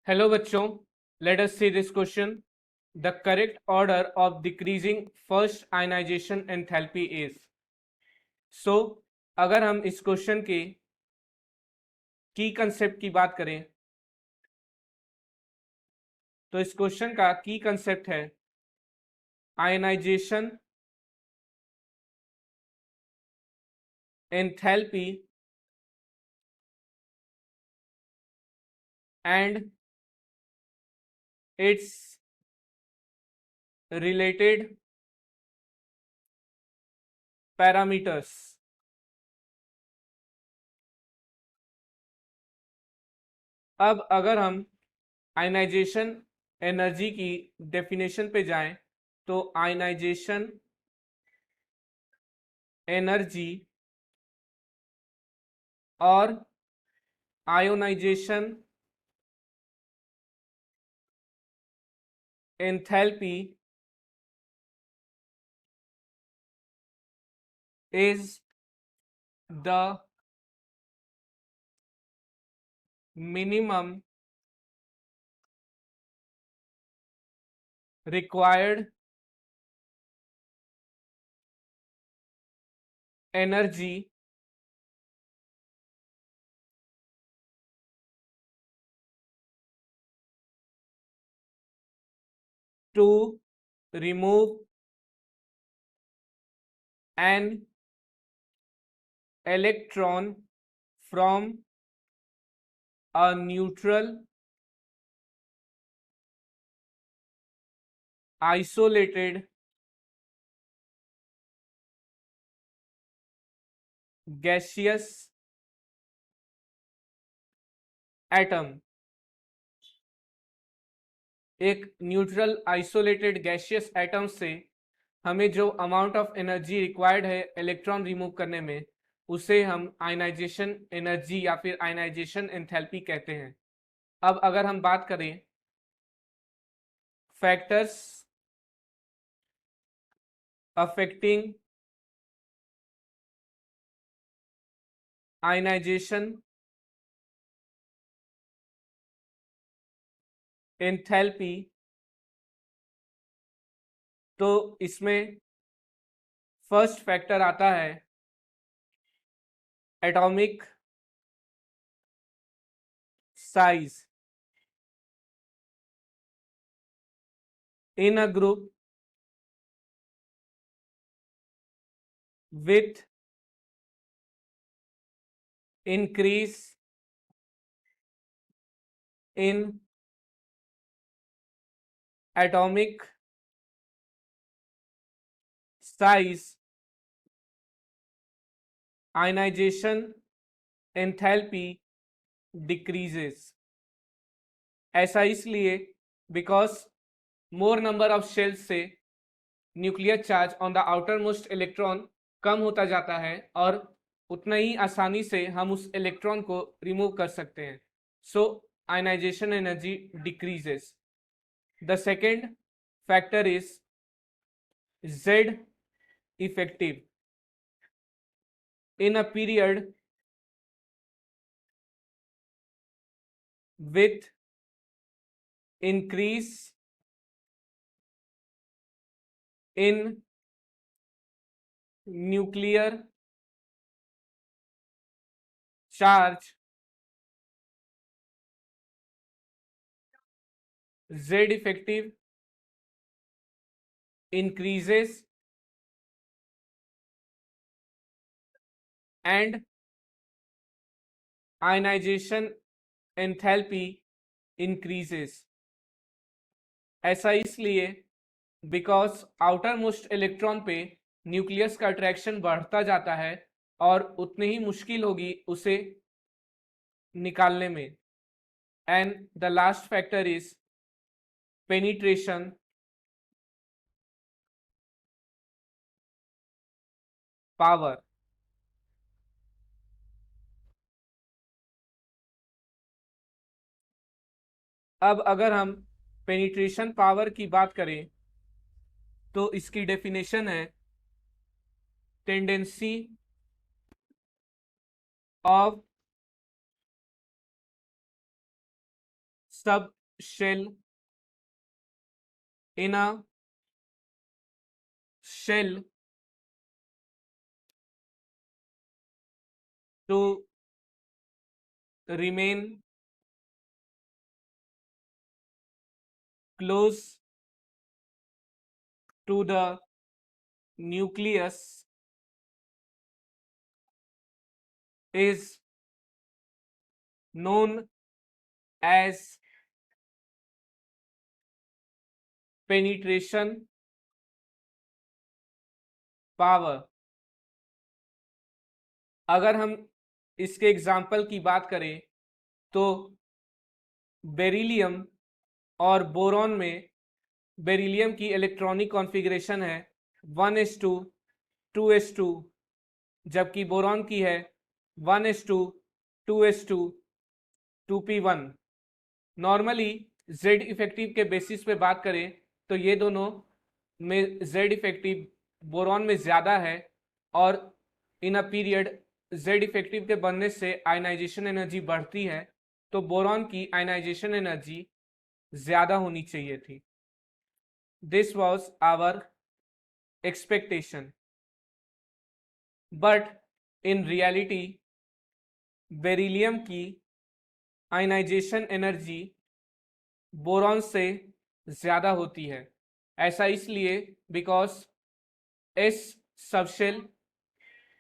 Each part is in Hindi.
हेलो बच्चों, let us see this question. The correct order of decreasing first ionisation enthalpy is. So अगर हम इस क्वेश्चन के की कंसेप्ट की बात करें तो इस क्वेश्चन का की कंसेप्ट है ionisation enthalpy and its related parameters. अब अगर हम आयनाइजेशन एनर्जी की डेफिनेशन पे जाएं तो आयनाइजेशन एनर्जी और ionisation enthalpy is the minimum required energy to remove an electron from a neutral isolated gaseous atom. एक न्यूट्रल आइसोलेटेड गैसियस एटम से हमें जो अमाउंट ऑफ एनर्जी रिक्वायर्ड है इलेक्ट्रॉन रिमूव करने में उसे हम आयनाइजेशन एनर्जी या फिर आयनाइजेशन एंथैल्पी कहते हैं. अब अगर हम बात करें फैक्टर्स affecting ionization एंथैल्पी तो इसमें फर्स्ट फैक्टर आता है atomic size. In a group with increase in atomic size, ionization enthalpy decreases. ऐसा इसलिए because more number of shells से nuclear charge on the outermost electron कम होता जाता है और उतना ही आसानी से हम उस इलेक्ट्रॉन को रिमूव कर सकते हैं. So ionisation energy decreases. The second factor is Z effective. In a period with increase in nuclear charge, Z effective increases and ionization enthalpy increases. ऐसा इसलिए बिकॉज आउटर मोस्ट इलेक्ट्रॉन पे न्यूक्लियस का अट्रैक्शन बढ़ता जाता है और उतनी ही मुश्किल होगी उसे निकालने में. And the last factor is penetration power. अब अगर हम पेनिट्रेशन पावर की बात करें तो इसकी डेफिनेशन है टेंडेंसी ऑफ सब shell in a shell to remain close to the nucleus is known as penetration power. अगर हम इसके एग्जाम्पल की बात करें तो बेरिलियम और बोरॉन में बेरिलियम की इलेक्ट्रॉनिक कॉन्फ़िगरेशन है 1s2 2s2, जबकि बोरॉन की है 1s2 2s2 2p1। Normally Z effective के बेसिस पे बात करें तो ये दोनों में जेड इफेक्टिव बोरॉन में ज़्यादा है, और इन अ पीरियड जेड इफेक्टिव के बनने से आयनाइजेशन एनर्जी बढ़ती है, तो बोरॉन की आयनाइजेशन एनर्जी ज़्यादा होनी चाहिए थी। This was our expectation, but in reality beryllium की आयनाइजेशन एनर्जी बोरॉन से ज़्यादा होती है। ऐसा इसलिए बिकॉज एस सबशेल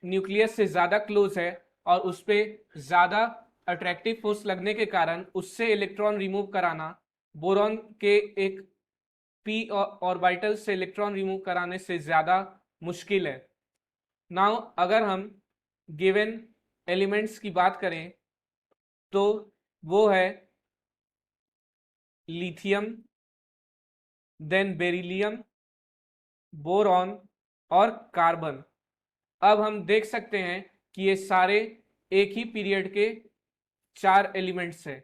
न्यूक्लियस से ज़्यादा क्लोज है और उस पर ज़्यादा अट्रैक्टिव फोर्स लगने के कारण उससे इलेक्ट्रॉन रिमूव कराना बोरॉन के एक पी ऑर्बिटल से इलेक्ट्रॉन रिमूव कराने से ज़्यादा मुश्किल है। नाउ अगर हम गिवन एलिमेंट्स की बात करें तो वो है लिथियम, देन बेरिलियम, बोरॉन और कार्बन। अब हम देख सकते हैं कि ये सारे एक ही पीरियड के 4 एलिमेंट्स हैं।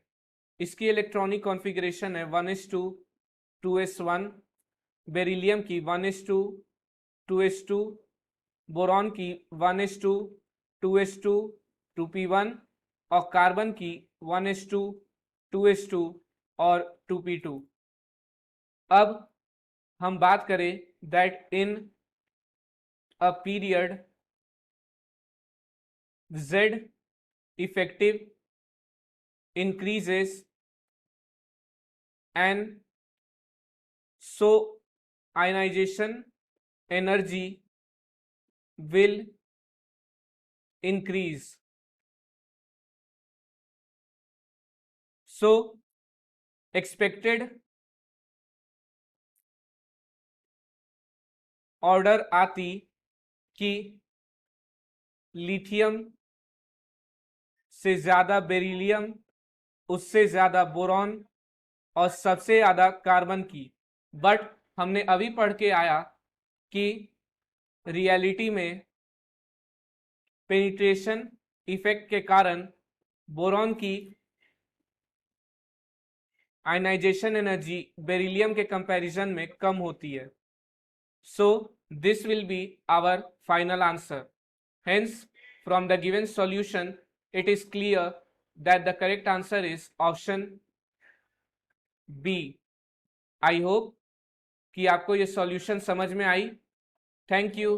इसकी इलेक्ट्रॉनिक कॉन्फ़िगरेशन है 1s2 2s1, बेरिलियम की 1s2 2s2, बोरॉन की 1s2 2s2 2p1 और कार्बन की 1s2 2s2 और 2p2। अब हम बात करें that in a period Z effective increases and so ionization energy will increase. So expected order आती कि लिथियम से ज़्यादा बेरिलियम, उससे ज़्यादा बोरॉन और सबसे ज़्यादा कार्बन की। बट हमने अभी पढ़ के आया कि रियलिटी में पेनिट्रेशन इफेक्ट के कारण बोरॉन की आयनाइजेशन एनर्जी बेरिलियम के कंपैरिजन में कम होती है। So this will be our final answer. Hence from the given solution it is clear that the correct answer is option B. I hope कि आपको ये सॉल्यूशन समझ में आई। Thank you.